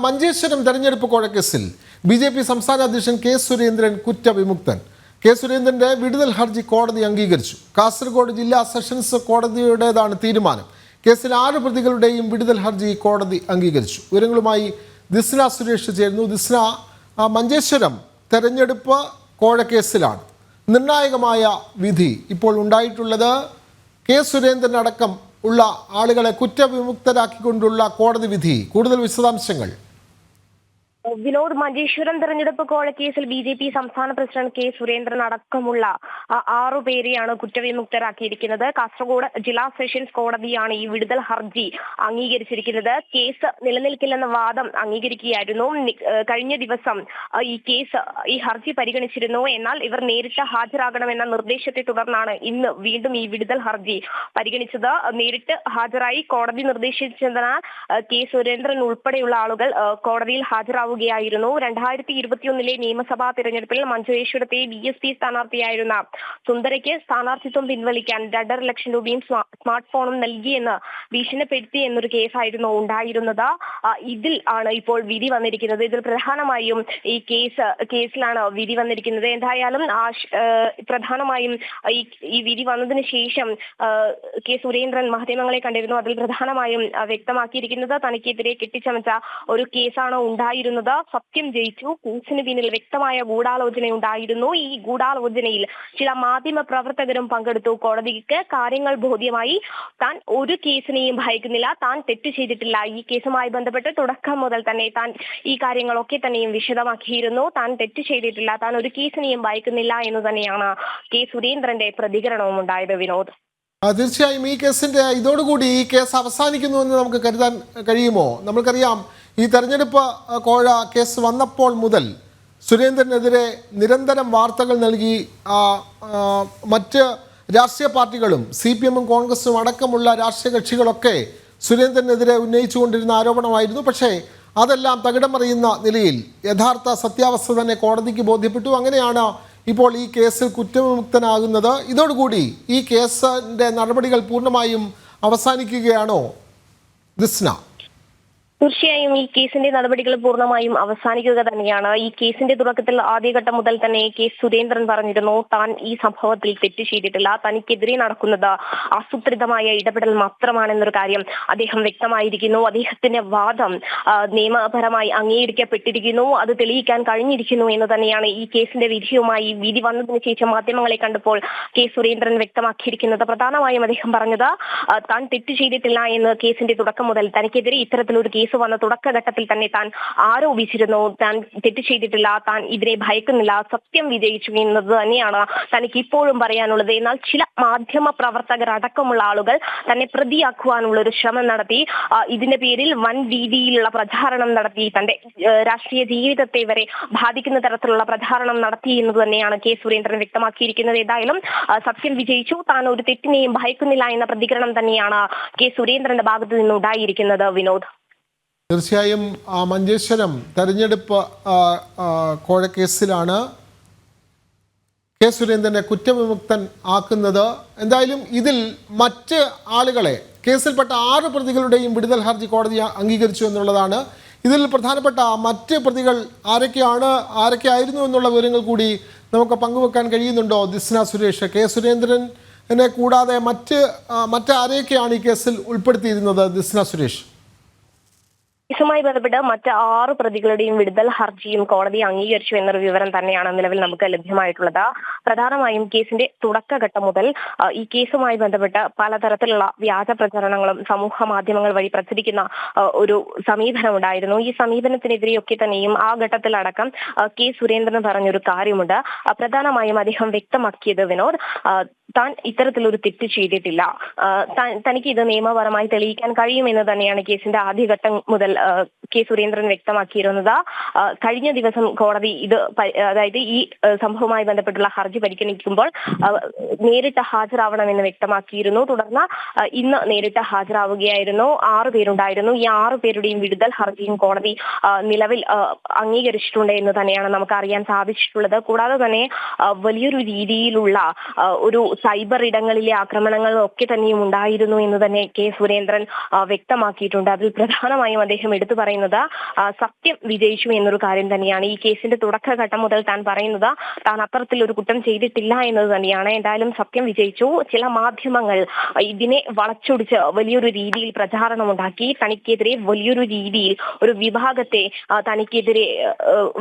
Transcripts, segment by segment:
മഞ്ചേശ്വരം തെരഞ്ഞെടുപ്പ് കോഴക്കേസിൽ ബി.ജെ.പി. സംസ്ഥാന അധ്യക്ഷൻ കെ സുരേന്ദ്രൻ കുറ്റവിമുക്തൻ. കെ സുരേന്ദ്രന്റെ വിടുതൽ ഹർജി കോടതി അംഗീകരിച്ചു. കാസർഗോഡ് ജില്ലാ സെഷൻസ് കോടതിയുടേതാണ് തീരുമാനം. കേസിൽ 6 പ്രതികളുടെയും വിടുതൽ ഹർജി കോടതി അംഗീകരിച്ചു. വിവരങ്ങളുമായി ദിസ്ന സുരേഷ് ചേരുന്നു. ദിസ്ന, മഞ്ചേശ്വരം തെരഞ്ഞെടുപ്പ് കോഴക്കേസിലാണ് നിർണായകമായ വിധി ഇപ്പോൾ ഉണ്ടായിട്ടുള്ളത്. കെ സുരേന്ദ്രൻ അടക്കം ഉള്ള ആളുകളെ കുറ്റവിമുക്തരാക്കിക്കൊണ്ടുള്ള കോടതി വിധി. കൂടുതൽ വിശദാംശങ്ങൾ. വിനോദ്, മഞ്ചേശ്വരം തെരഞ്ഞെടുപ്പ് കോഴക്കേസിൽ ബി.ജെ.പി. സംസ്ഥാന പ്രസിഡന്റ് കെ സുരേന്ദ്രൻ അടക്കമുള്ള 6 പേരെയാണ് കുറ്റവിമുക്തരാക്കിയിരിക്കുന്നത്. കാസർഗോഡ് ജില്ലാ സെഷൻസ് കോടതിയാണ് ഈ വിടുതൽ ഹർജി അംഗീകരിച്ചിരിക്കുന്നത്. കേസ് നിലനിൽക്കില്ലെന്ന വാദം അംഗീകരിക്കുകയായിരുന്നു. കഴിഞ്ഞ ദിവസം ഈ ഹർജി പരിഗണിച്ചിരുന്നു. എന്നാൽ ഇവർ നേരിട്ട് ഹാജരാകണമെന്ന നിർദ്ദേശത്തെ തുടർന്നാണ് ഇന്ന് വീണ്ടും ഈ വിടുതൽ ഹർജി പരിഗണിച്ചത്. നേരിട്ട് ഹാജരായി കോടതി നിർദ്ദേശിച്ചതിനാൽ കെ സുരേന്ദ്രൻ ഉൾപ്പെടെയുള്ള ആളുകൾ കോടതിയിൽ ഹാജരാവുകയായിരുന്നു. 2021 നിയമസഭാ തിരഞ്ഞെടുപ്പിൽ മഞ്ചേശ്വരത്തെ ബി.എസ്.പി. സ്ഥാനാർത്ഥിയായിരുന്ന സുന്ദരയ്ക്ക് സ്ഥാനാർത്ഥിത്വം പിൻവലിക്കാൻ 2.5 ലക്ഷം രൂപയും സ്മാർട്ട് ഫോണും നൽകിയെന്ന് ഭീഷണിപ്പെടുത്തി എന്നൊരു കേസായിരുന്നു ഉണ്ടായിരുന്നത്. ഇതിൽ ആണ് ഇപ്പോൾ വിധി വന്നിരിക്കുന്നത്. ഇതിൽ പ്രധാനമായും ഈ കേസിലാണ് വിധി വന്നിരിക്കുന്നത്. എന്തായാലും പ്രധാനമായും ഈ വിധി വന്നതിന് ശേഷം കെ സുരേന്ദ്രൻ മാധ്യമങ്ങളെ കണ്ടിരുന്നു. അതിൽ പ്രധാനമായും വ്യക്തമാക്കിയിരിക്കുന്നത് തനിക്കെതിരെ കെട്ടിച്ചമച്ച ഒരു കേസാണ് ഉണ്ടായിരുന്നത്. സത്യം ജയിച്ചു. കേസിന് പിന്നിൽ വ്യക്തമായ ഗൂഢാലോചന ഉണ്ടായിരുന്നു. ഈ ഗൂഢാലോചനയിൽ ചില മാധ്യമ പ്രവർത്തകരും പങ്കെടുത്തു. കോടതിക്ക് കാര്യങ്ങൾ ബോധ്യമായി. താൻ ഒരു കേസിനെയും ഭയക്കുന്നില്ല, താൻ തെറ്റ് ചെയ്തിട്ടില്ല. ഈ കേസുമായി ബന്ധപ്പെട്ട് തുടക്കം മുതൽ തന്നെ താൻ ഈ കാര്യങ്ങളൊക്കെ തന്നെയും വിശദമാക്കിയിരുന്നു. താൻ തെറ്റ് ചെയ്തിട്ടില്ല, താൻ ഒരു കേസിനെയും ഭയക്കുന്നില്ല എന്ന് തന്നെയാണ് കെ സുരേന്ദ്രന്റെ പ്രതികരണവും ഉണ്ടായത്. വിനോദ്, തീർച്ചയായും ഇതോടുകൂടി ഈ കേസ് അവസാനിക്കുന്നു എന്ന് നമുക്ക് കരുതാൻ കഴിയുമോ? നമുക്കറിയാം, ഈ തെരഞ്ഞെടുപ്പ് കോഴ കേസ് വന്നപ്പോൾ മുതൽ സുരേന്ദ്രനെതിരെ നിരന്തരം വാർത്തകൾ നൽകി മറ്റ് രാഷ്ട്രീയ പാർട്ടികളും CPM-ഉം കോൺഗ്രസും അടക്കമുള്ള രാഷ്ട്രീയ കക്ഷികളൊക്കെ സുരേന്ദ്രനെതിരെ ഉന്നയിച്ചുകൊണ്ടിരുന്ന ആരോപണമായിരുന്നു. പക്ഷേ അതെല്ലാം തകിടം മറിയുന്ന നിലയിൽ യഥാർത്ഥ സത്യാവസ്ഥ തന്നെ കോടതിക്ക് ബോധ്യപ്പെട്ടു. അങ്ങനെയാണ് ഇപ്പോൾ ഈ കേസിൽ കുറ്റവിമുക്തനാകുന്നത്. ഇതോടുകൂടി ഈ കേസിൻ്റെ നടപടികൾ പൂർണ്ണമായും അവസാനിക്കുകയാണോ ദിസ്ന? തീർച്ചയായും ഈ കേസിന്റെ നടപടികൾ പൂർണ്ണമായും അവസാനിക്കുക തന്നെയാണ്. ഈ കേസിന്റെ തുടക്കത്തിൽ ആദ്യഘട്ടം മുതൽ തന്നെ കെ സുരേന്ദ്രൻ പറഞ്ഞിരുന്നു താൻ ഈ സംഭവത്തിൽ തെറ്റ് ചെയ്തിട്ടില്ല, തനിക്കെതിരെ നടക്കുന്നത് ആസൂത്രിതമായ ഇടപെടൽ മാത്രമാണെന്നൊരു കാര്യം അദ്ദേഹം വ്യക്തമായിരിക്കുന്നു. അദ്ദേഹത്തിന്റെ വാദം നിയമപരമായി അംഗീകരിക്കപ്പെട്ടിരിക്കുന്നു, അത് തെളിയിക്കാൻ കഴിഞ്ഞിരിക്കുന്നു എന്ന് തന്നെയാണ് ഈ കേസിന്റെ വിധി വന്നതിന് ശേഷം മാധ്യമങ്ങളെ കണ്ടപ്പോൾ കെ സുരേന്ദ്രൻ വ്യക്തമാക്കിയിരിക്കുന്നത്. പ്രധാനമായും അദ്ദേഹം പറഞ്ഞത് താൻ തെറ്റ് ചെയ്തിട്ടില്ല എന്ന് കേസിന്റെ തുടക്കം മുതൽ തനിക്കെതിരെ ഇത്തരത്തിലൊരു കേസ് വന്ന തുടക്കഘട്ടത്തിൽ തന്നെ താൻ ആരോപിച്ചിരുന്നു. താൻ തെറ്റ് ചെയ്തിട്ടില്ല, താൻ ഇതിനെ ഭയക്കുന്നില്ല, സത്യം വിജയിച്ചു എന്നത് തന്നെയാണ് തനിക്ക് ഇപ്പോഴും പറയാനുള്ളത്. എന്നാൽ ചില മാധ്യമ പ്രവർത്തകർ അടക്കമുള്ള ആളുകൾ തന്നെ പ്രതിയാക്കുവാനുള്ള ഒരു ശ്രമം നടത്തി. ഇതിന്റെ പേരിൽ വൻ രീതിയിലുള്ള പ്രചാരണം നടത്തി, തന്റെ രാഷ്ട്രീയ ജീവിതത്തെ വരെ ബാധിക്കുന്ന തരത്തിലുള്ള പ്രചാരണം നടത്തി എന്നത് തന്നെയാണ് കെ സുരേന്ദ്രൻ വ്യക്തമാക്കിയിരിക്കുന്നത്. ഏതായാലും സത്യം വിജയിച്ചു, താൻ ഒരു തെറ്റിനെയും ഭയക്കുന്നില്ല എന്ന പ്രതികരണം തന്നെയാണ് കെ സുരേന്ദ്രന്റെ ഭാഗത്ത് നിന്നുണ്ടായിരിക്കുന്നത്. വിനോദ്, തീർച്ചയായും മഞ്ചേശ്വരം തെരഞ്ഞെടുപ്പ് കോഴക്കേസിലാണ് കെ സുരേന്ദ്രനെ കുറ്റവിമുക്തൻ ആക്കുന്നത്. എന്തായാലും ഇതിൽ മറ്റ് ആളുകളെ, കേസിൽപ്പെട്ട 6 പ്രതികളുടെയും വിടുതൽ ഹർജി കോടതി അംഗീകരിച്ചു എന്നുള്ളതാണ്. ഇതിൽ പ്രധാനപ്പെട്ട മറ്റ് പ്രതികൾ ആരൊക്കെയായിരുന്നു എന്നുള്ള വിവരങ്ങൾ കൂടി നമുക്ക് പങ്കുവെക്കാൻ കഴിയുന്നുണ്ടോ ദിസ്ന സുരേഷ്? കെ സുരേന്ദ്രനെ കൂടാതെ മറ്റാരെയൊക്കെയാണ് ഈ കേസിൽ ഉൾപ്പെടുത്തിയിരുന്നത് ദിസ്ന സുരേഷ്? കേസുമായി ബന്ധപ്പെട്ട് മറ്റ് 6 പ്രതികളുടെയും വിടുതൽ ഹർജിയും കോടതി അംഗീകരിച്ചു എന്നൊരു വിവരം തന്നെയാണ് നിലവിൽ നമുക്ക് ലഭ്യമായിട്ടുള്ളത്. പ്രധാനമായും കേസിന്റെ തുടക്കഘട്ടം മുതൽ ഈ കേസുമായി ബന്ധപ്പെട്ട് പലതരത്തിലുള്ള വ്യാജ പ്രചരണങ്ങളും സമൂഹ മാധ്യമങ്ങൾ വഴി പ്രചരിക്കുന്ന ഒരു സമീപനം ഉണ്ടായിരുന്നു. ഈ സമീപനത്തിനെതിരെയൊക്കെ തന്നെയും ആ ഘട്ടത്തിലടക്കം കെ സുരേന്ദ്രൻ പറഞ്ഞൊരു കാര്യമുണ്ട്. പ്രധാനമായും അദ്ദേഹം വ്യക്തമാക്കിയത്, വിനോദ്, താൻ ഇത്തരത്തിലൊരു തെറ്റ് ചെയ്തിട്ടില്ല, തനിക്ക് ഇത് നിയമപരമായി തെളിയിക്കാൻ കഴിയുമെന്ന് തന്നെയാണ് കേസിന്റെ ആദ്യഘട്ടം മുതൽ കെ സുരേന്ദ്രൻ വ്യക്തമാക്കിയിരുന്നത്. കഴിഞ്ഞ ദിവസം കോടതി അതായത് ഈ സംഭവവുമായി ബന്ധപ്പെട്ടുള്ള ഹർജി പരിഗണിക്കുമ്പോൾ നേരിട്ട് ഹാജരാവണമെന്ന് വ്യക്തമാക്കിയിരുന്നു. തുടർന്ന് ഇന്ന് നേരിട്ട് ഹാജരാവുകയായിരുന്നു. 6 പേരുണ്ടായിരുന്നു. ഈ 6 പേരുടെയും വിടുതൽ ഹർജിയും കോടതി നിലവിൽ അംഗീകരിച്ചിട്ടുണ്ട് എന്ന് തന്നെയാണ് നമുക്ക് അറിയാൻ സാധിച്ചിട്ടുള്ളത്. കൂടാതെ തന്നെ വലിയൊരു രീതിയിലുള്ള ഒരു സൈബർ ഇടങ്ങളിലെ ആക്രമണങ്ങളും ഒക്കെ തന്നെയും ഉണ്ടായിരുന്നു എന്ന് തന്നെ കെ സുരേന്ദ്രൻ വ്യക്തമാക്കിയിട്ടുണ്ട്. അതിൽ പ്രധാനമായും അദ്ദേഹം എടുത്തു പറയുന്നത് സത്യം വിജയിച്ചു എന്നൊരു കാര്യം തന്നെയാണ്. ഈ കേസിന്റെ തുടക്കഘട്ടം മുതൽ താൻ പറയുന്നത് താൻ അത്തരത്തിലൊരു കുറ്റം ചെയ്തിട്ടില്ല എന്നത് തന്നെയാണ്. എന്തായാലും സത്യം വിജയിച്ചു. ചില മാധ്യമങ്ങൾ ഇതിനെ വളച്ചൊടിച്ച് വലിയൊരു രീതിയിൽ പ്രചാരണമുണ്ടാക്കി, തനിക്കെതിരെ വലിയൊരു രീതിയിൽ ഒരു വിഭാഗത്തെ തനിക്കെതിരെ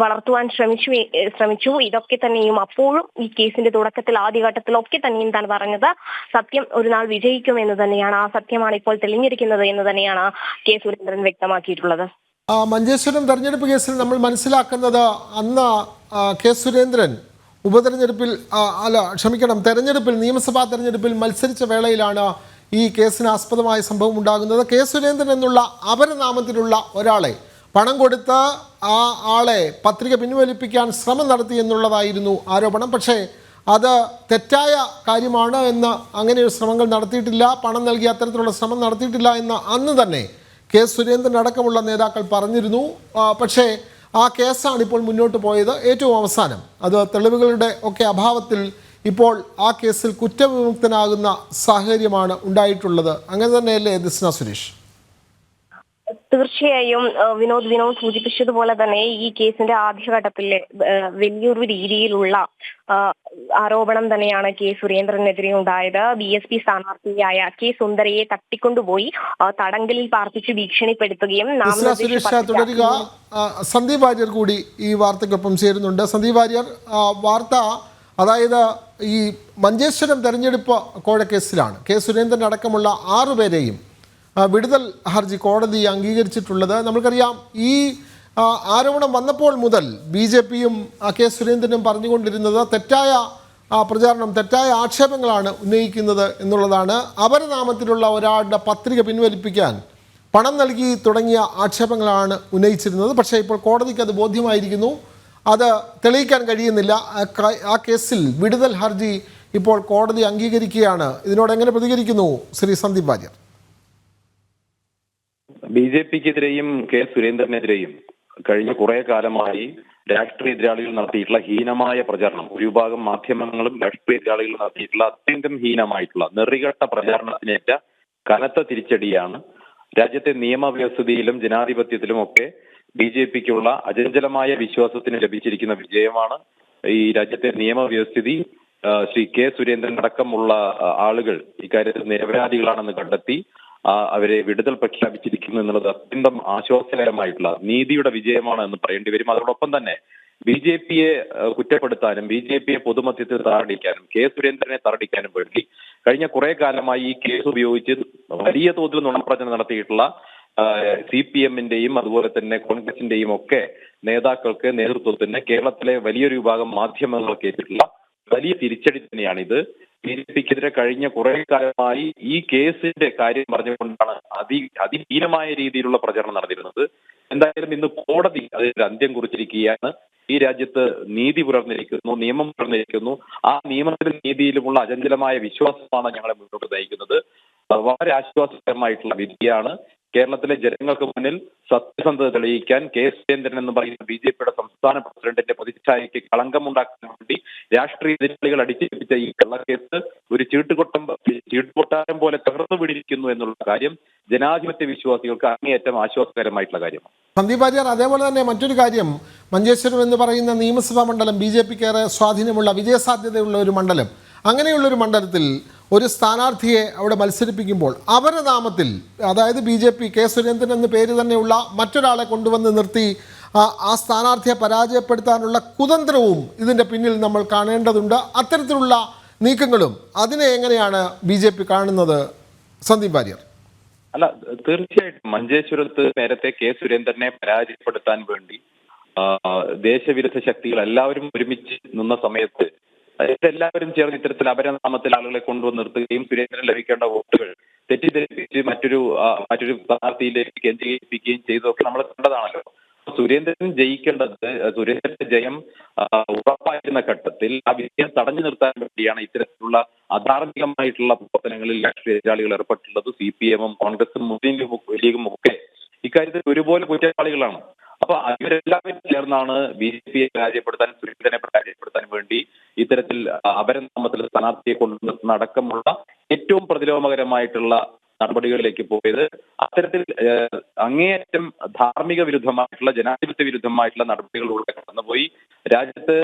വളർത്തുവാൻ ശ്രമിച്ചു. ഇതൊക്കെ തന്നെയും അപ്പോഴും ഈ കേസിന്റെ തുടക്കത്തിൽ ആദ്യഘട്ടത്തിലൊക്കെ തന്നെയും താൻ പറഞ്ഞത് സത്യം ഒരു നാൾ വിജയിക്കും എന്ന് തന്നെയാണ്. ആ സത്യമാണ് ഇപ്പോൾ തെളിഞ്ഞിരിക്കുന്നത് എന്ന് തന്നെയാണ് കെ സുരേന്ദ്രൻ വ്യക്തമാക്കിയിട്ടുള്ളത്. മഞ്ചേശ്വരം തെരഞ്ഞെടുപ്പ് കേസിൽ നമ്മൾ മനസ്സിലാക്കുന്നത് അന്ന് കെ സുരേന്ദ്രൻ നിയമസഭാ തെരഞ്ഞെടുപ്പിൽ മത്സരിച്ച വേളയിലാണ് ഈ കേസിന് ആസ്പദമായ സംഭവം ഉണ്ടാകുന്നത്. കെ സുരേന്ദ്രൻ എന്നുള്ള അപരനാമത്തിലുള്ള ഒരാളെ പണം കൊടുത്ത് ആ ആളെ പത്രിക പിൻവലിപ്പിക്കാൻ ശ്രമം നടത്തി എന്നുള്ളതായിരുന്നു ആരോപണം. പക്ഷേ അത് തെറ്റായ കാര്യമാണ് എന്ന്, അങ്ങനെയൊരു ശ്രമങ്ങൾ നടത്തിയിട്ടില്ല, പണം നൽകി അത്തരത്തിലുള്ള ശ്രമം നടത്തിയിട്ടില്ല എന്ന് അന്ന് തന്നെ കെ സുരേന്ദ്രൻ അടക്കമുള്ള നേതാക്കൾ പറഞ്ഞിരുന്നു. പക്ഷേ ആ കേസാണ് ഇപ്പോൾ മുന്നോട്ട് പോയത്. ഏറ്റവും അവസാനം അത് തെളിവുകളുടെ ഒക്കെ അഭാവത്തിൽ ഇപ്പോൾ ആ കേസിൽ കുറ്റവിമുക്തനാകുന്ന സാഹചര്യമാണ് ഉണ്ടായിട്ടുള്ളത്. അങ്ങനെ തന്നെയല്ലേ ദിസ്ന സുരേഷ്? തീർച്ചയായും വിനോദ് സൂചിപ്പിച്ചതുപോലെ തന്നെ ഈ കേസിന്റെ ആദ്യഘട്ടത്തിലെ വലിയൊരു രീതിയിലുള്ള ആരോപണം തന്നെയാണ് കെ സുരേന്ദ്രനെതിരെ ഉണ്ടായത്. BSP സ്ഥാനാർത്ഥിയായ കെ സുന്ദരയെ തട്ടിക്കൊണ്ടുപോയി തടങ്കലിൽ പാർപ്പിച്ച് ഭീഷണിപ്പെടുത്തുകയും തുടരുക. സന്ദീപ് വാര്യർ കൂടി ഈ വാർത്തയ്ക്കൊപ്പം ചേരുന്നുണ്ട്. സന്ദീപ് വാര്യർ, വാർത്ത അതായത് ഈ മഞ്ചേശ്വരം തെരഞ്ഞെടുപ്പ് കോഴക്കേസിലാണ് കെ സുരേന്ദ്രൻ അടക്കമുള്ള 6 പേരെയും വിടുതൽ ഹർജി കോടതി അംഗീകരിച്ചിട്ടുള്ളത്. നമുക്കറിയാം, ഈ ആരോപണം വന്നപ്പോൾ മുതൽ BJPയും കെ സുരേന്ദ്രനും പറഞ്ഞുകൊണ്ടിരുന്നത് തെറ്റായ പ്രചാരണം, തെറ്റായ ആക്ഷേപങ്ങളാണ് ഉന്നയിക്കുന്നത് എന്നുള്ളതാണ്. അപരനാമത്തിലുള്ള ഒരാളുടെ പത്രിക പിൻവലിപ്പിക്കാൻ പണം നൽകി തുടങ്ങിയ ആക്ഷേപങ്ങളാണ് ഉന്നയിച്ചിരുന്നത്. പക്ഷേ ഇപ്പോൾ കോടതിക്ക് അത് ബോധ്യമായിരിക്കുന്നു, അത് തെളിയിക്കാൻ കഴിയുന്നില്ല. ആ കേസിൽ വിടുതൽ ഹർജി ഇപ്പോൾ കോടതി അംഗീകരിക്കുകയാണ്. ഇതിനോട് എങ്ങനെ പ്രതികരിക്കുന്നു ശ്രീ സന്ദീപ് വാര്യർ? BJPക്കെതിരെയും കെ സുരേന്ദ്രനെതിരെയും കഴിഞ്ഞ കുറെ കാലമായി രാഷ്ട്രീയ എതിരാളികൾ നടത്തിയിട്ടുള്ള ഹീനമായ പ്രചാരണം, ഒരു വിഭാഗം മാധ്യമങ്ങളും രാഷ്ട്രീയ എതിരാളികൾ നടത്തിയിട്ടുള്ള അത്യന്തം ഹീനമായിട്ടുള്ള നെറികെട്ട പ്രചാരണത്തിനേറ്റ കനത്ത തിരിച്ചടിയാണ്. രാജ്യത്തെ നിയമവ്യവസ്ഥയിലും ജനാധിപത്യത്തിലും ഒക്കെ BJPക്കുള്ള അചഞ്ചലമായ വിശ്വാസത്തിന് ലഭിച്ചിരിക്കുന്ന വിജയമാണ്. ഈ രാജ്യത്തെ നിയമവ്യവസ്ഥിതി ശ്രീ കെ സുരേന്ദ്രൻ അടക്കമുള്ള ആളുകൾ ഇക്കാര്യത്തിൽ നിരപരാധികളാണെന്ന് കണ്ടെത്തി അവരെ വിടുതൽ പ്രഖ്യാപിച്ചിരിക്കുന്നു എന്നുള്ളത് അത്യന്തം ആശ്വാസകരമായിട്ടുള്ള നീതിയുടെ വിജയമാണ് എന്ന് പറയേണ്ടി വരും. അതോടൊപ്പം തന്നെ BJPയെ കുറ്റപ്പെടുത്താനും BJPയെ പൊതുമധ്യത്തിൽ തറടിക്കാനും കെ സുരേന്ദ്രനെ തറടിക്കാനും വേണ്ടി കഴിഞ്ഞ കുറെ കാലമായി ഈ കേസ് ഉപയോഗിച്ച് വലിയ തോതിൽ നുണപ്രചരണം നടത്തിയിട്ടുള്ള CPMന്റെയും അതുപോലെ തന്നെ കോൺഗ്രസിന്റെയും ഒക്കെ നേതാക്കൾക്ക്, നേതൃത്വത്തിന് കേരളത്തിലെ വലിയൊരു വിഭാഗം മാധ്യമങ്ങൾക്ക് ഏറ്റിട്ടുള്ള വലിയ തിരിച്ചടി തന്നെയാണിത്. BJPക്കെതിരെ കഴിഞ്ഞ കുറെ കാലമായി ഈ കേസിന്റെ കാര്യം പറഞ്ഞുകൊണ്ടാണ് അതിഹീനമായ രീതിയിലുള്ള പ്രചരണം നടന്നിരുന്നത്. എന്തായാലും ഇന്ന് കോടതി അതിന് അന്ത്യം കുറിച്ചിരിക്കുകയാണ്. ഈ രാജ്യത്ത് നീതി പുലർന്നിരിക്കുന്നു, നിയമം പുലർന്നിരിക്കുന്നു. ആ നിയമത്തിലും നീതിയിലുമുള്ള അചഞ്ചലമായ വിശ്വാസമാണ് ഞങ്ങളെ മുന്നോട്ട് നയിക്കുന്നത്. വളരെ ആശ്വാസകരമായിട്ടുള്ള വിധിയാണ്. കേരളത്തിലെ ജനങ്ങൾക്ക് മുന്നിൽ സത്യസന്ധത തെളിയിക്കാൻ കെ സുരേന്ദ്രൻ എന്ന് പറയുന്ന BJPയുടെ സംസ്ഥാന പ്രസിഡന്റിന്റെ പ്രതിച്ഛായയ്ക്ക് കളങ്കമുണ്ടാക്കാൻ വേണ്ടി രാഷ്ട്രീയ എതിരാളികൾ അടിച്ചേൽപ്പിച്ച ഈ കള്ളക്കേസ് ഒരു ചീട്ടുകൊട്ടാരം പോലെ തകർന്നു വീണിരിക്കുന്നു എന്നുള്ള കാര്യം ജനാധിപത്യ വിശ്വാസികൾക്ക് അങ്ങേയറ്റം ആശ്വാസകരമായിട്ടുള്ള കാര്യമാണ്. സന്ദീപ് വാര്യർ, അതേപോലെ തന്നെ മറ്റൊരു കാര്യം, മഞ്ചേശ്വരം എന്ന് പറയുന്ന നിയമസഭാ മണ്ഡലം BJPക്ക് ഏറെ സ്വാധീനമുള്ള, വിജയസാധ്യതയുള്ള ഒരു മണ്ഡലം. അങ്ങനെയുള്ളൊരു മണ്ഡലത്തിൽ ഒരു സ്ഥാനാർത്ഥിയെ അവിടെ മത്സരിപ്പിക്കുമ്പോൾ അപരനാമത്തിൽ, അതായത് BJP കെ സുരേന്ദ്രൻ എന്ന പേര് തന്നെയുള്ള മറ്റൊരാളെ കൊണ്ടുവന്ന് നിർത്തി ആ സ്ഥാനാർത്ഥിയെ പരാജയപ്പെടുത്താനുള്ള കുതന്ത്രവും ഇതിൻ്റെ പിന്നിൽ നമ്മൾ കാണേണ്ടതുണ്ട്. അത്തരത്തിലുള്ള നീക്കങ്ങളും അതിനെ എങ്ങനെയാണ് BJP കാണുന്നത് സന്ദീപ് വാര്യർ? അല്ല, തീർച്ചയായിട്ടും മഞ്ചേശ്വരത്ത് നേരത്തെ കെ സുരേന്ദ്രനെ പരാജയപ്പെടുത്താൻ വേണ്ടി ദേശവിരുദ്ധ ശക്തികൾ എല്ലാവരും ഒരുമിച്ച് നിന്ന സമയത്ത് എല്ലാവരും ചേർന്ന് ഇത്തരത്തിൽ അപരനാമത്തിൽ ആളുകളെ കൊണ്ടുവന്ന് നിർത്തുകയും സുരേന്ദ്രൻ ലഭിക്കേണ്ട വോട്ടുകൾ തെറ്റിദ്ധരിപ്പിച്ച് മറ്റൊരു സ്ഥാനാർത്ഥിയിലേക്ക് കേന്ദ്രീകരിപ്പിക്കുകയും ചെയ്തതൊക്കെ നമ്മൾ കണ്ടതാണല്ലോ. സുരേന്ദ്രൻ ജയിക്കേണ്ടത്, സുരേന്ദ്രന്റെ ജയം ഉറപ്പായിരുന്ന ഘട്ടത്തിൽ ആ വിജയം തടഞ്ഞു നിർത്താൻ വേണ്ടിയാണ് ഇത്തരത്തിലുള്ള അധാർമികമായിട്ടുള്ള പ്രവർത്തനങ്ങളിൽ രാഷ്ട്രീയ എതിരാളികൾ ഏർപ്പെട്ടുള്ളത്. CPMും കോൺഗ്രസും മുസ്ലിം ലീഗും ഒക്കെ ഇക്കാര്യത്തിൽ ഒരുപോലെ കുറ്റവാളികളാണ്. അപ്പൊ ഇവരെല്ലാവരും ചേർന്നാണ് BJP പരാജയപ്പെടുത്താൻ, സുരേന്ദ്രനെ പരാജയപ്പെടുത്താൻ വേണ്ടി ഇത്തരത്തിൽ അപരനാമത്തിൽ സ്ഥാനാർത്ഥിയെ കൊണ്ടുവരുന്ന അടക്കമുള്ള ഏറ്റവും പ്രതിലോമകരമായിട്ടുള്ള നടപടികളിലേക്ക് പോയത്. അത്തരത്തിൽ അങ്ങേയറ്റം ധാർമ്മിക വിരുദ്ധമായിട്ടുള്ള, ജനാധിപത്യ വിരുദ്ധമായിട്ടുള്ള നടപടികളിലൂടെ കടന്നുപോയി. രാജ്യത്ത്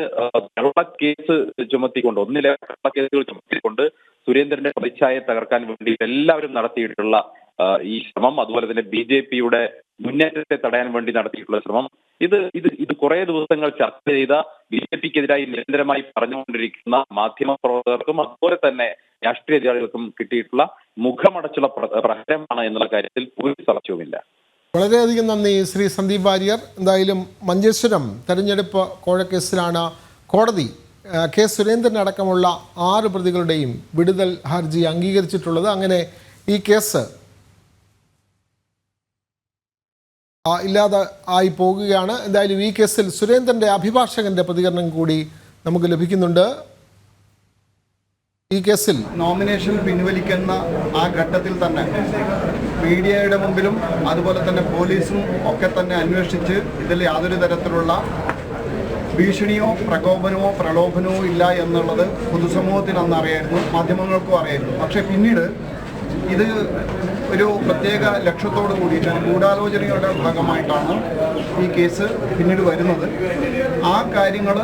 കള്ളക്കേസ് ചുമത്തിക്കൊണ്ട്, ഒന്നിലെ കള്ളക്കേസുകൾ ചുമത്തിക്കൊണ്ട് സുരേന്ദ്രന്റെ പ്രതിച്ഛായ തകർക്കാൻ വേണ്ടി എല്ലാവരും നടത്തിയിട്ടുള്ള ഈ ശ്രമം, അതുപോലെ തന്നെ BJPയുടെ മുന്നേറ്റത്തെ തടയാൻ വേണ്ടി നടത്തിയിട്ടുള്ള ശ്രമം, ഇത് കുറെ ദിവസങ്ങൾ ചർച്ച ചെയ്ത, BJPക്കെതിരായി നിരന്തരമായി പറഞ്ഞുകൊണ്ടിരിക്കുന്ന മാധ്യമ പ്രവർത്തകർക്കും അതുപോലെ തന്നെ രാഷ്ട്രീയ എതിരാളികൾക്കും കിട്ടിയിട്ടുള്ള മുഖമടച്ചുള്ള പ്രഹരമാണ് എന്നുള്ള കാര്യത്തിൽ ഒരു സംശയവുമില്ല. വളരെയധികം നന്ദി ശ്രീ സന്ദീപ് വാര്യർ. എന്തായാലും മഞ്ചേശ്വരം തെരഞ്ഞെടുപ്പ് കോഴക്കേസിലാണ് കോടതി കെ സുരേന്ദ്രൻ അടക്കമുള്ള 6 പ്രതികളുടെയും വിടുതൽ ഹർജി അംഗീകരിച്ചിട്ടുള്ളത്. അങ്ങനെ ഈ കേസ് ഇല്ലാതെ ആയി പോകുകയാണ്. എന്തായാലും ഈ കേസിൽ സുരേന്ദ്രന്റെ അഭിഭാഷകന്റെ പ്രതികരണം കൂടി നമുക്ക് ലഭിക്കുന്നുണ്ട്. ഈ കേസിൽ നോമിനേഷൻ പിൻവലിക്കുന്ന ആ ഘട്ടത്തിൽ തന്നെ മീഡിയയുടെ മുമ്പിലും അതുപോലെ തന്നെ പോലീസും ഒക്കെ തന്നെ അന്വേഷിച്ച് ഇതിൽ യാതൊരു തരത്തിലുള്ള ഭീഷണിയോ പ്രകോപനമോ പ്രലോഭനമോ ഇല്ല എന്നുള്ളത് പൊതുസമൂഹത്തിന് അന്ന് അറിയായിരുന്നു, മാധ്യമങ്ങൾക്കും അറിയായിരുന്നു. പക്ഷേ പിന്നീട് ഇത് ഒരു പ്രത്യേക ലക്ഷ്യത്തോടു കൂടിയിട്ട് ഗൂഢാലോചനയുടെ ഭാഗമായിട്ടാണ് ഈ കേസ് പിന്നീട് വരുന്നത്. ആ കാര്യങ്ങൾ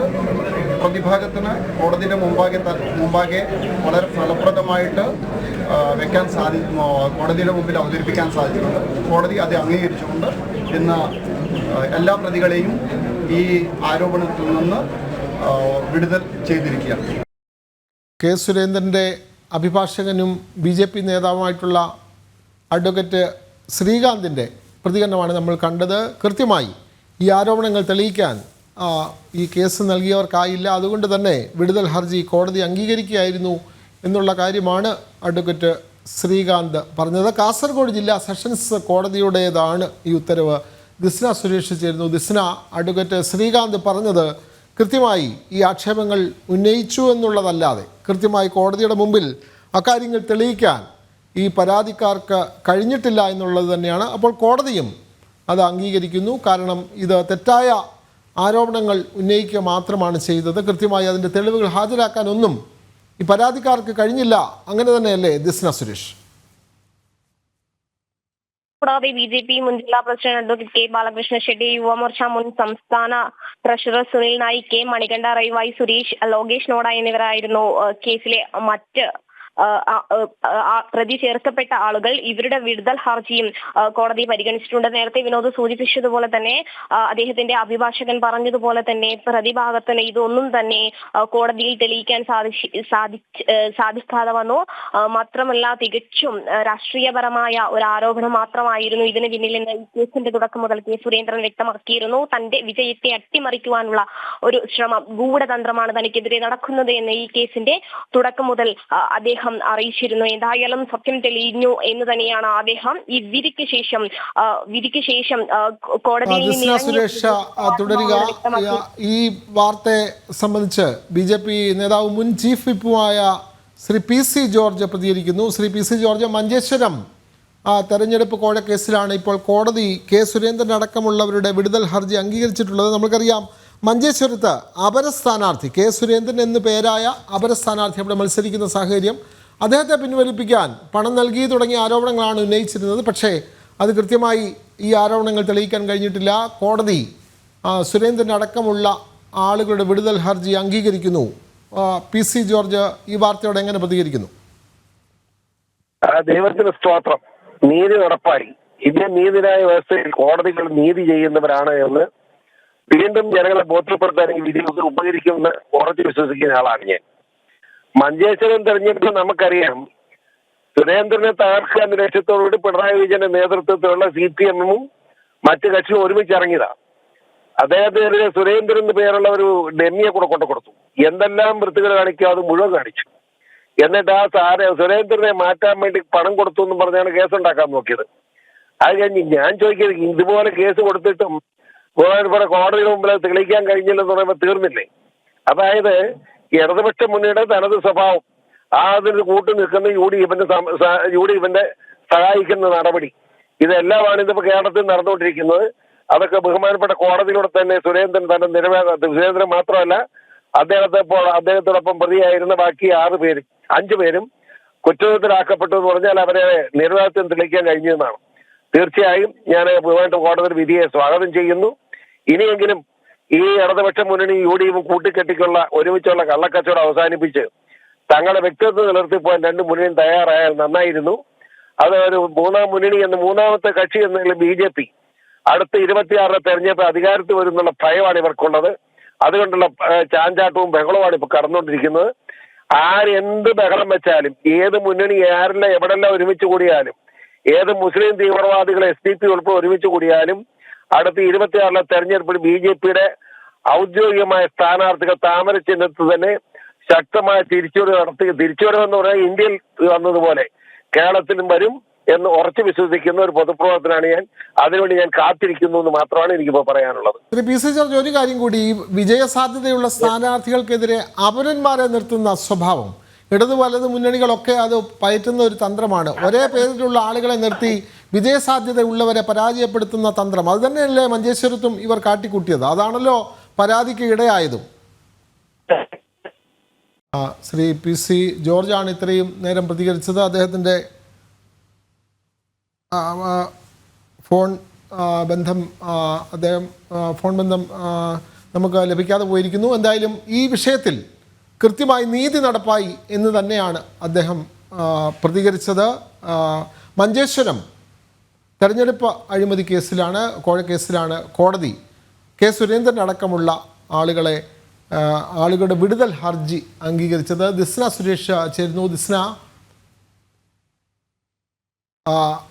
പ്രതിഭാഗത്തിന് കോടതിയുടെ മുമ്പാകെ വളരെ ഫലപ്രദമായിട്ട് വെക്കാൻ കോടതിയുടെ മുമ്പിൽ അവതരിപ്പിക്കാൻ സാധിച്ചിട്ടുണ്ട്. കോടതി അത് അംഗീകരിച്ചുകൊണ്ട് ഇന്ന് എല്ലാ പ്രതികളെയും ഈ ആരോപണത്തിൽ നിന്ന് വിടുതൽ ചെയ്തിരിക്കുകയാണ്. കെ സുരേന്ദ്രന്റെ അഭിഭാഷകനും BJP നേതാവുമായിട്ടുള്ള അഡ്വക്കേറ്റ് ശ്രീകാന്തിൻ്റെ പ്രതികരണമാണ് നമ്മൾ കണ്ടത്. കൃത്യമായി ഈ ആരോപണങ്ങൾ തെളിയിക്കാൻ ഈ കേസ് നൽകിയവർക്കായില്ല. അതുകൊണ്ട് തന്നെ വിടുതൽ ഹർജി കോടതി അംഗീകരിക്കുകയായിരുന്നു എന്നുള്ള കാര്യമാണ് അഡ്വക്കേറ്റ് ശ്രീകാന്ത് പറഞ്ഞത്. കാസർഗോഡ് ജില്ലാ സെഷൻസ് കോടതിയുടേതാണ് ഈ ഉത്തരവ്. ദിസ്ന സുരേഷ് ചേരുന്നു. ദിസ്ന, അഡ്വക്കേറ്റ് ശ്രീകാന്ത് പറഞ്ഞത് കൃത്യമായി ഈ ആക്ഷേപങ്ങൾ ഉന്നയിച്ചു എന്നുള്ളതല്ലാതെ കൃത്യമായി കോടതിയുടെ മുമ്പിൽ അക്കാര്യങ്ങൾ തെളിയിക്കാൻ ഈ പരാതിക്കാർക്ക് കഴിഞ്ഞിട്ടില്ല എന്നുള്ളത് തന്നെയാണ്. അപ്പോൾ കോടതിയും അത് അംഗീകരിക്കുന്നു. കാരണം ഇത് തെറ്റായ ആരോപണങ്ങൾ ഉന്നയിക്കുക മാത്രമാണ് ചെയ്തത്. കൃത്യമായി അതിൻ്റെ തെളിവുകൾ ഹാജരാക്കാനൊന്നും ഈ പരാതിക്കാർക്ക് കഴിഞ്ഞില്ല. അങ്ങനെ തന്നെയല്ലേ ദിസ്ന സുരേഷ്? കൂടാതെ BJP മുൻ ജില്ലാ പ്രസിഡന്റ് അഡ്വക്കേറ്റ് കെ ബാലകൃഷ്ണ ഷെഡ്ഡി, യുവമോർച്ച മുൻ സംസ്ഥാന ട്രഷറർ സുനിൽ നായിക്, കെ മണികണ്ഠ, റൈവായി സുരേഷ്, ലോകേഷ് നോഡ എന്നിവരായിരുന്നു കേസിലെ മറ്റ് പ്രതി ചേർക്കപ്പെട്ട ആളുകൾ. ഇവരുടെ വിടുതൽ ഹർജിയും കോടതി പരിഗണിച്ചിട്ടുണ്ട്. നേരത്തെ വിനോദ് സൂചിപ്പിച്ചതുപോലെ തന്നെ അദ്ദേഹത്തിന്റെ അഭിഭാഷകൻ പറഞ്ഞതുപോലെ തന്നെ പ്രതിഭാഗത്തിന് ഇതൊന്നും തന്നെ കോടതിയിൽ തെളിയിക്കാൻ സാധിക്കാതെ വന്നു. മാത്രമല്ല തികച്ചും രാഷ്ട്രീയപരമായ ഒരു ആരോപണം മാത്രമായിരുന്നു ഇതിന് പിന്നിലെന്ന് ഈ കേസിന്റെ തുടക്കം മുതൽ കെ സുരേന്ദ്രൻ വ്യക്തമാക്കിയിരുന്നു. തന്റെ വിജയത്തെ അട്ടിമറിക്കുവാനുള്ള ഒരു ശ്രമം, ഗൂഢതന്ത്രമാണ് തനിക്കെതിരെ നടക്കുന്നത് എന്ന് ഈ കേസിന്റെ തുടക്കം മുതൽ അദ്ദേഹം അറിയിച്ചിരുന്നു. എന്തായാലും സത്യം തെളിഞ്ഞു എന്ന് തന്നെയാണ് അദ്ദേഹം ഈ വിധിക്ക് ശേഷം കോടതിയിൽ തുടരുക. ഈ വാർത്തയെ സംബന്ധിച്ച് BJP നേതാവ് മുൻ ചീഫ് വിപ്പുമായ ശ്രീ PC ജോർജ് പ്രതികരിക്കുന്നു. ശ്രീ PC ജോർജ്, മഞ്ചേശ്വരം തെരഞ്ഞെടുപ്പ് കോഴക്കേസിലാണ് ഇപ്പോൾ കോടതി കെ സുരേന്ദ്രൻ അടക്കമുള്ളവരുടെ വിടുതൽ ഹർജി അംഗീകരിച്ചിട്ടുള്ളത്. നമുക്കറിയാം മഞ്ചേശ്വരത്ത് അപരസ്ഥാനാർത്ഥി കെ സുരേന്ദ്രൻ എന്ന് പേരായ അപരസ്ഥാനാർത്ഥി അവിടെ മത്സരിക്കുന്ന സാഹചര്യം, അദ്ദേഹത്തെ പിൻവലിപ്പിക്കാൻ പണം നൽകി തുടങ്ങിയ ആരോപണങ്ങളാണ് ഉന്നയിച്ചിരുന്നത്. പക്ഷേ അത് കൃത്യമായി ഈ ആരോപണങ്ങൾ തെളിയിക്കാൻ കഴിഞ്ഞിട്ടില്ല. കോടതി സുരേന്ദ്രൻ അടക്കമുള്ള ആളുകളുടെ വിടുതൽ ഹർജി അംഗീകരിക്കുന്നു. PC ജോർജ് ഈ വാർത്തയോട് എങ്ങനെ പ്രതികരിക്കുന്നു? ദൈവത്തിന് സ്തോത്രം. നീതി നടപ്പായി. ഇന്ത്യൻ നീതിന്യായ വ്യവസ്ഥയിൽ കോടതികൾ നീതി ചെയ്യുന്നവരാണ് എന്ന് വീണ്ടും ജനങ്ങളെ ബോധ്യപ്പെടുത്താൻ ഈ വിധി ഉപകരിക്കുമെന്ന് ഉറച്ചു വിശ്വസിക്കുന്ന ആളാണ് ഞാൻ. മഞ്ചേശ്വരം തെരഞ്ഞെടുപ്പ് നമുക്കറിയാം. സുരേന്ദ്രനെ തകർക്കുക എന്ന ലക്ഷ്യത്തോടുകൂടി പിണറായി വിജയന്റെ നേതൃത്വത്തിലുള്ള CPM-ഉം മറ്റു കക്ഷിയും ഒരുമിച്ചിറങ്ങിയതാണ്. അദ്ദേഹത്തിന് സുരേന്ദ്രൻ എന്ന് പേരുള്ള ഒരു ഡെമ്മിയെ കൂടെ കൊടുത്തു. എന്തെല്ലാം വൃത്തികൾ കാണിക്കുക അത് മുഴുവൻ കാണിച്ചു. എന്നിട്ട് സുരേന്ദ്രനെ മാറ്റാൻ വേണ്ടി പണം കൊടുത്തു എന്ന് പറഞ്ഞാണ് കേസുണ്ടാക്കാൻ നോക്കിയത്. അത് കഴിഞ്ഞ് ഞാൻ ചോദിക്കുന്നത്, ഇതുപോലെ കേസ് കൊടുത്തിട്ടും ഇവിടെ കോടതിയുടെ മുമ്പിൽ തെളിയിക്കാൻ കഴിഞ്ഞില്ലെന്ന് പറയുമ്പോൾ തീർന്നില്ലേ? അതായത് ഇടതുപക്ഷ മുന്നണിയുടെ തനത് സ്വഭാവം, അതിന് കൂട്ടു നിൽക്കുന്ന യു ഡി എഫിന്റെ സഹായിക്കുന്ന നടപടി, ഇതെല്ലാമാണ് ഇതിപ്പോ കേരളത്തിൽ നടന്നുകൊണ്ടിരിക്കുന്നത്. അതൊക്കെ ബഹുമാനപ്പെട്ട കോടതിയിലൂടെ തന്നെ സുരേന്ദ്രൻ തന്നെ സുരേന്ദ്രൻ മാത്രമല്ല അദ്ദേഹത്തോടൊപ്പം പ്രതിയായിരുന്ന ബാക്കി 5 പേരും കുറ്റത്തിലാക്കപ്പെട്ടു എന്ന് പറഞ്ഞാൽ അവരെ നിരപരാധിത്വം തെളിയിക്കാൻ കഴിഞ്ഞു എന്നാണ്. തീർച്ചയായും ഞാൻ ബഹുമാനപ്പെട്ട കോടതി വിധിയെ സ്വാഗതം ചെയ്യുന്നു. ഇനിയെങ്കിലും ഈ ഇടതുപക്ഷ മുന്നണി UDF കൂട്ടിക്കെട്ടിക്കുള്ള ഒരുമിച്ചുള്ള കള്ളക്കച്ചവടം അവസാനിപ്പിച്ച് തങ്ങളുടെ വ്യക്തിത്വം നിലനിർത്തിപ്പോൻ 2 മുന്നണിയും തയ്യാറായാൽ നന്നായിരുന്നു. അത് ഒരു മൂന്നാമത്തെ കക്ഷി എന്നുള്ള BJP അടുത്ത 26 തെരഞ്ഞെടുപ്പ് അധികാരത്തിൽ വരുന്നുള്ള ഭയമാണ് ഇവർക്കുള്ളത്. അതുകൊണ്ടുള്ള ചാഞ്ചാട്ടവും ബഹളവുമാണ് ഇപ്പോൾ കടന്നുകൊണ്ടിരിക്കുന്നത്. എന്ത് ബഹളം വെച്ചാലും, ഏത് മുന്നണി ആരെല്ലാം എവിടെല്ലാം ഒരുമിച്ച് കൂടിയാലും, ഏത് മുസ്ലിം തീവ്രവാദികളെ SDP ഉൾപ്പെടെ ഒരുമിച്ച് കൂടിയാലും അടുത്ത 26 തെരഞ്ഞെടുപ്പിൽ BJPയുടെ ഔദ്യോഗികമായ സ്ഥാനാർത്ഥികൾ താമര ചിഹ്നത്തിൽ തന്നെ ശക്തമായ തിരിച്ചുവരവെന്ന് പറഞ്ഞാൽ ഇന്ത്യയിൽ വന്നതുപോലെ കേരളത്തിലും വരും എന്ന് ഉറച്ചു വിശ്വസിക്കുന്ന ഒരു പൊതുപ്രവർത്തനാണ് ഞാൻ. അതിനുവേണ്ടി ഞാൻ കാത്തിരിക്കുന്നു എന്ന് മാത്രമാണ് എനിക്കിപ്പോൾ പറയാനുള്ളത്. ശ്രീ PC ജോർജ്, ഒരു കാര്യം കൂടി, ഈ വിജയസാധ്യതയുള്ള സ്ഥാനാർത്ഥികൾക്കെതിരെ അപരന്മാരെ നിർത്തുന്ന സ്വഭാവം ഇടതു വലത് മുന്നണികളൊക്കെ അത് പയറ്റുന്ന ഒരു തന്ത്രമാണ്. ഒരേ പേരിലുള്ള ആളുകളെ നിർത്തി വിജയസാധ്യത ഉള്ളവരെ പരാജയപ്പെടുത്തുന്ന തന്ത്രം. അത് തന്നെയല്ലേ മഞ്ചേശ്വരത്തും ഇവർ കാട്ടിക്കൂട്ടിയത്? അതാണല്ലോ പരാതിക്ക് ഇടയായതും. ശ്രീ PC ജോർജാണ് ഇത്രയും നേരം പ്രതികരിച്ചത്. അദ്ദേഹത്തിൻ്റെ ഫോൺ ബന്ധം നമുക്ക് ലഭിക്കാതെ പോയിരിക്കുന്നു. എന്തായാലും ഈ വിഷയത്തിൽ കൃത്യമായി നീതി നടപ്പായി എന്ന് തന്നെയാണ് അദ്ദേഹം പ്രതികരിച്ചത്. മഞ്ചേശ്വരം തെരഞ്ഞെടുപ്പ് അഴിമതി കേസിലാണ്, കോഴക്കേസിലാണ് കോടതി സുരേന്ദ്രൻ അടക്കമുള്ള ആളുകളുടെ വിടുതൽ ഹർജി അംഗീകരിച്ചത്. ദിസ്ന സുരേഷ് ചേരുന്നു. ദിസ്ന,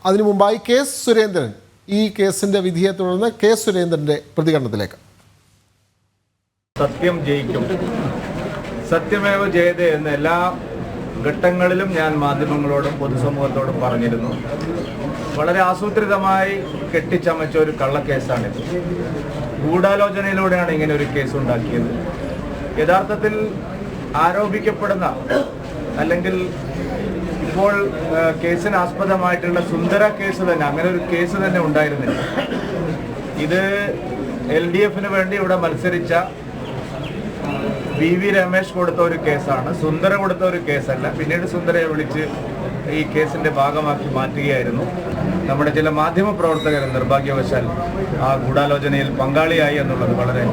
അതിനു മുമ്പായി സുരേന്ദ്രൻ, ഈ കേസിന്റെ വിധിയെ തുടർന്ന് സുരേന്ദ്രന്റെ പ്രതികരണത്തിലേക്ക്. സത്യം ജയിക്കും, സത്യമേവ ജയതേ എന്ന് എല്ലാ ഘട്ടങ്ങളിലും ഞാൻ മാധ്യമങ്ങളോടും പൊതുസമൂഹത്തോടും പറഞ്ഞിരുന്നു. വളരെ ആസൂത്രിതമായി കെട്ടിച്ചമച്ച ഒരു കള്ളക്കേസാണിത്. ഗൂഢാലോചനയിലൂടെയാണ് ഇങ്ങനെ ഒരു കേസ് ഉണ്ടാക്കിയത്. യഥാർത്ഥത്തിൽ ആരോപിക്കപ്പെടുന്ന അല്ലെങ്കിൽ ഇപ്പോൾ കേസിന് ആസ്പദമായിട്ടുള്ള സുന്ദര കേസ് തന്നെ, അങ്ങനെ ഒരു കേസ് തന്നെ ഉണ്ടായിരുന്നില്ല. ഇത് LDFന് വേണ്ടി ഇവിടെ മത്സരിച്ച VV രമേശ് കൊടുത്ത ഒരു കേസാണ്, സുന്ദര കൊടുത്ത ഒരു കേസല്ല. പിന്നീട് സുന്ദരയെ വിളിച്ച് ഈ കേസിന്റെ ഭാഗമാക്കി മാറ്റുകയായിരുന്നു. നമ്മുടെ ചില മാധ്യമ പ്രവർത്തകർ നിർഭാഗ്യവശാൽ ആ ഗൂഢാലോചനയിൽ പങ്കാളിയായി എന്നുള്ളത് വളരെ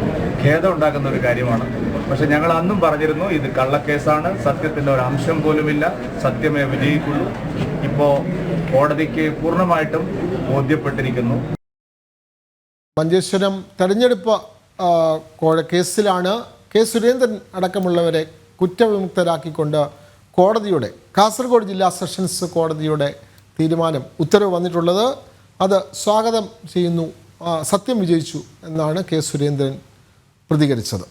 ഖേദം ഉണ്ടാക്കുന്ന ഒരു കാര്യമാണ്. പക്ഷെ ഞങ്ങൾ അന്നും പറഞ്ഞിരുന്നു, ഇത് കള്ളക്കേസാണ്, സത്യത്തിന്റെ ഒരു അംശം പോലുമില്ല, സത്യമേ വിജയിക്കുള്ളൂ. ഇപ്പോ കോടതിക്ക് പൂർണ്ണമായിട്ടും ബോധ്യപ്പെട്ടിരിക്കുന്നു. മഞ്ചേശ്വരം തെരഞ്ഞെടുപ്പ് കേസിലാണ് സുരേന്ദ്രൻ അടക്കമുള്ളവരെ കുറ്റവിമുക്തരാക്കിക്കൊണ്ട് കോടതിയുടെ, കാസർഗോഡ് ജില്ലാ സെഷൻസ് കോടതിയുടെ ഉത്തരവ് വന്നിട്ടുള്ളത്. അത് സ്വാഗതം ചെയ്യുന്നു. സത്യം വിജയിച്ചു എന്നാണ് സുരേന്ദ്രൻ പ്രതികരിച്ചത്.